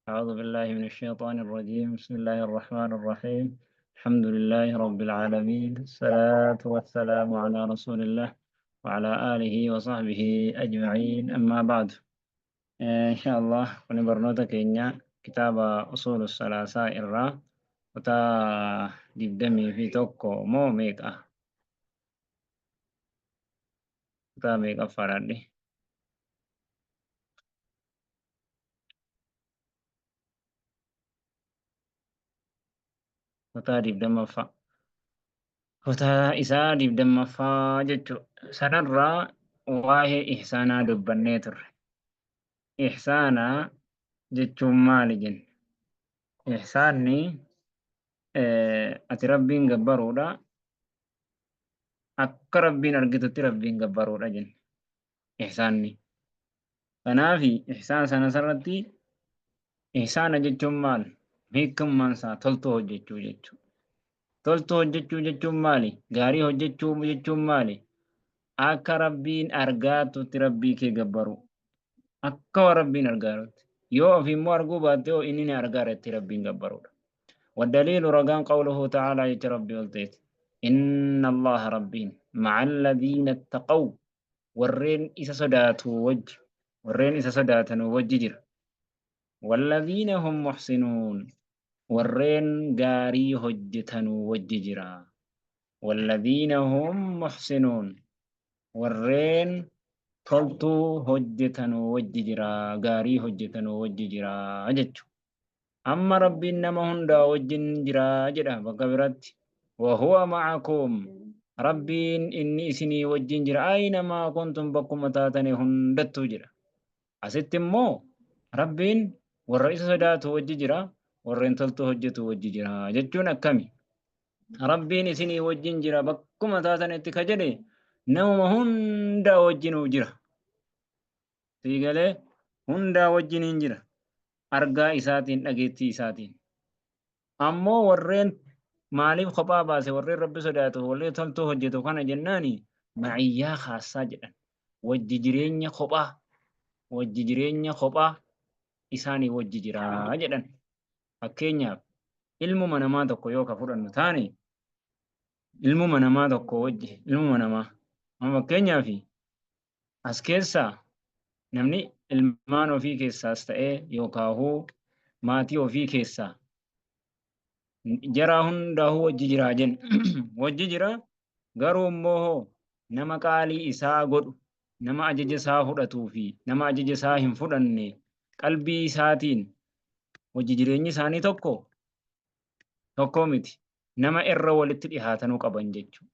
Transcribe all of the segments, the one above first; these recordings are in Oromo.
أعوذ بالله من الشيطان الرجيم بسم الله الرحمن الرحيم الحمد لله رب العالمين الصلاة والسلام على رسول الله وعلى آله وصحبه أجمعين أما بعد إن شاء الله ونبرنوتا كينيا كتاب أصول الثلاثة إرى وتا دبدمي في توكو مو ميكا وتا ميكا فرادي وتا دبدم فا وتا إسا دبدم فا جتشو سنرى واهي إحسانا دبنيتر إحسانا jechuun maali jenna? Ihsaanni ati rabbiin gabbaruudha. Akka rabbiin argitutti rabbiin gabbaruudha jenna. Ihsaanni. Kanaaf ihsaan sana irratti ihsaana jechuun maal? Hiikummaan isaa toltuu hojjechuu jechuudha. Toltuu hojjechuu jechuun maali? Gaarii hojjechuu jechuun maali? Akka rabbiin argaatutti rabbii kee gabbaru. Akka rabbiin argaatutti. Yoo ofiimmoo arguu baatte yoo inni ni argaaretti rabbiin gabbaruudha. والدليل رقان قوله تعالى يتربي والتيت إن الله ربين مع الذين اتقوا ورين إسا صداتوا وجه ورين إسا صداتوا وجه والذين هم محسنون ورين قاري هجتنوا وجه والذين هم محسنون ورين تلتوا هجتنوا وجه قاري هجتنوا وجه أجتشو أما ربي إنما هندا وجن جرا جدا بقبرت وهو معكم ربي إني سني وجن جرا أينما كنتم بكم تاتني هندت جرا أست مو ربي والرئيس صدات وجه جرا والرئيس تلت وجه وجه جرا جتون أكمي ربي سني وجن جرا بكم تاتني تكجري نوم هندا وجن جرا تيجي هندا وجن جرا argaa isaatiin dhageettii isaatiin ammoo warreen maaliif kophaa baase warreen rabbi sodaatu warreen toltuu hojjetu kana jennaani maciyyaa khaasaa jedhan wajji jireenya kophaa isaanii wajji jiraa jedhan fakkeenyaaf ilmuma namaa tokko yoo ka fudhannu taane ilmuma namaa tokko wajji ilmuma namaa fakkeenyaaf as keessaa namni ilmaan ofii keessaas ta'ee yookaan maatii ofii keessaa jara hundaa'uu wajji jiraa jenna. Wajji jira garuu immoo nama qaalii isaa godhu nama ajaja isaa fudhatuu fi nama ajaja isaa hin fudhanne qalbii isaatiin wajji jireenyi isaanii tokko miti nama irra walitti dhihaatanuu qaban jechuudha.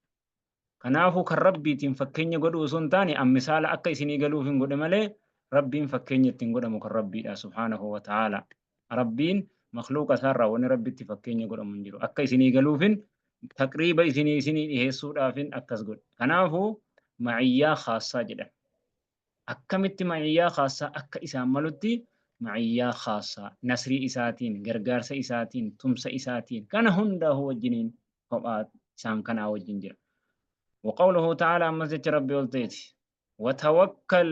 Kanaafuu kan rabbiitiin fakkeenya godhuu osoo hin taane ammisaala akka isinii galuuf hin godhe malee rabbiin fakkeenya ittiin godhamu kan rabbiidha subhaanahu wa ta'ala. Rabbiin makluuqa isaarraa wanni rabbitti fakkeenya godhamu hin jiru. Akka isinii galuufin taqriiba isinii dhiheessuudhaafin akkas godhe. Kanaafuu maciyyaa khaasaa jedhan. Akkamitti maciyyaa khaasaa akka isaan malutti maciyyaa khaasaa nasrii isaatiin gargaarsa isaatiin tumsa isaatiin kana hundaa wajjiniin kophaa isaan kanaa wajjin jira. وقوله تعالى أمسك ربي والتيتي وتوكل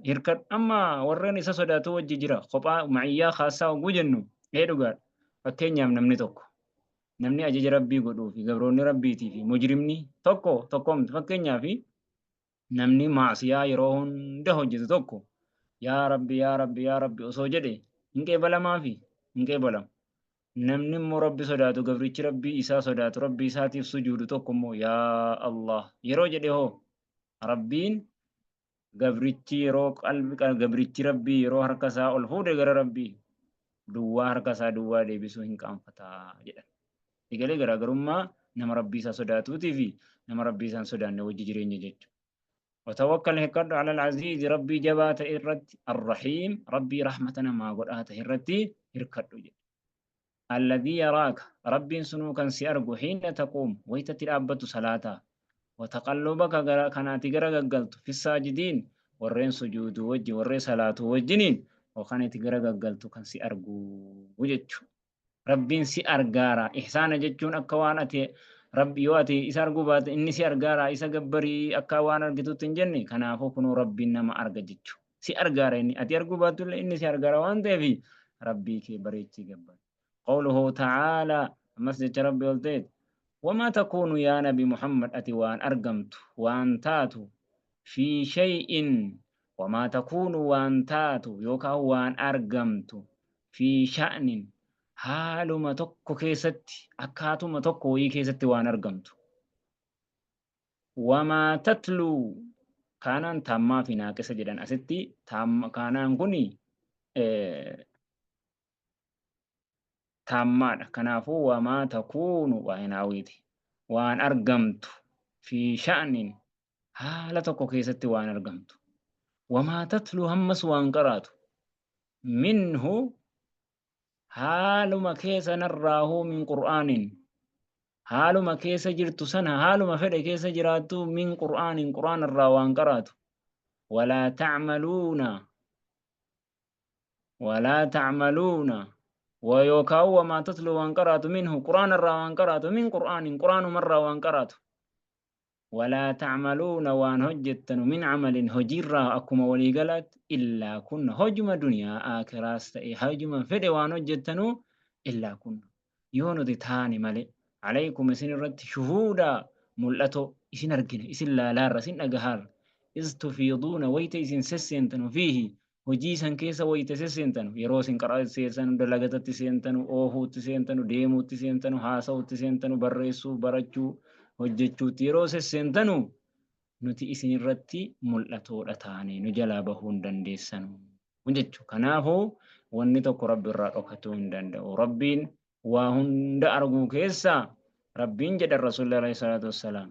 هركت أما ورين إسا صداتو وججرا خبا معيا خاصة وجنو إيدو قال فكين يام نمني توكو نمني أجج ربي قدو في قبروني ربي تي في مجرمني توكو فكين يافي نمني معصيا يروهن دهو جدو توكو يا ربي أصو جدي إنكي بلا ما في إنكي بلا namni immoo rabbi sodaatu gabrichi rabbii isaa sodaatu rabbii isaatiif sujuudu tokko immoo yaa Allah yeroo jedhe hoo rabbiin gabrichi rabbii yeroo harka isaa ol fuudhe gara rabbii duwwaa harka isaa duwwaa deebisuu hin qaanfataa jedhan. Egalee garaagarummaa nama rabbii isaa sodaatuutii fi nama rabbii isaan sodaanne wajji jireenya jechuudha. وتوكل هكذا على العزيز ربي جبات إرت الرحيم ربي رحمتنا ما قرأت هرتي هركدو الذي يراك رب سنوكا سيرجو حين تقوم ويتتلابت صلاة وتقلبك كانت قلت في الساجدين ورين سجود وجه ورين صلاة وجنين وكانت قلت كان سيرجو وجدت رب سيرجارا إحسان جتون أكوانتي رب يواتي إسارجو بات إني سيرجارا إسا قبري أكوانا جتو تنجني كان أفوكنو رب إنما أرججتو سيرجارا إني أتيرجو باتو إني سيرجارا وانتي في ربي كي بريتي قبل قوله تعالى مسجد ربي قلت وما تكون يا نبي محمد أتوان أرقمت وأن تاتوا في شيء وما تكون وأن تاتوا يوكا وأن أرقمت في شأن حالما تكو كيستي أكاتما تكو كيستي وأن أرقمت وما تتلو كانان تاما في ناقصة جدا أستي تام كانان كوني taammaadha. Kanaafuu wamaa takuunu waa hinaawiti. Waan argamtu fi sha'nin haala tokko keessatti waan argamtu. Wamaa tatluu hammas waan qaraatu. Minhu haaluma keessa narraahuu min qur'aanin. Haaluma keessa jirtu sana haaluma fedhe keessa jiraattu min qur'aanin qur'aanarraa waan qaraatu. Walaa tacmaluuna. Walaa tacmaluuna. ويوكاو وما تتلو وانقرات منه قرآن الرا وانقرات من قرآن مرة وانقرات ولا تعملون وان هجتن من عمل هجرا أكما ولي قالت إلا كنا هجم دنيا آكراس هجم فد وان هجتنو إلا كنا يونو دي تاني مالي عليكم سن رت شهودا ملأتو إسن أرقنا إسن لا رسن أقهار إذ تفيضون ويتيسن سسنتن فيه hojii san keessa wayita seentanu yeroo isin qaraa seentanu dalagatatti seentanu oofuutti seentanu deemuutti seentanu haasa'uutti seentanu barreessuu barachuu hojjechuutti yeroo seentanu nuti isin irratti mul'atoodha taane nu jalaa bahuu hin dandeessanu jechuu. Kanaafuu wanni tokko rabbi irraa dhokatuu hin danda'u. Rabbiin waa hunda arguu keessa rabbiin jedhan rasuulli alayhi salaatu wassalaam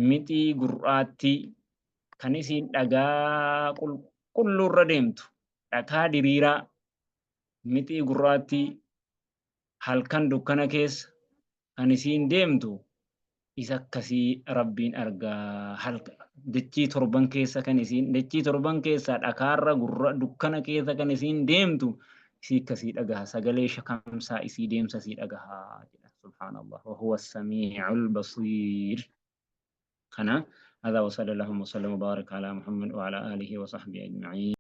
mixii gurraattii kan isin dhagaa qulqulluurra deemtu. Dhakaa diriiraa mixii gurraattii halkan dukkana keessa kan isiin deemtu isa akkasii rabbiin argaa. Dachii torban keessa kan isiin dachii torban keessa dhakaarra dukkana keessa kan isiin deemtu isii akkasii dhagaha. Sagalee shakamsaa isii deemsa isii dhagaha jedha. Subhaanallah. Wahuwa as-samiicul basiir. Kana هذا وصلى الله وسلم وبارك على محمد وعلى آله وصحبه أجمعين.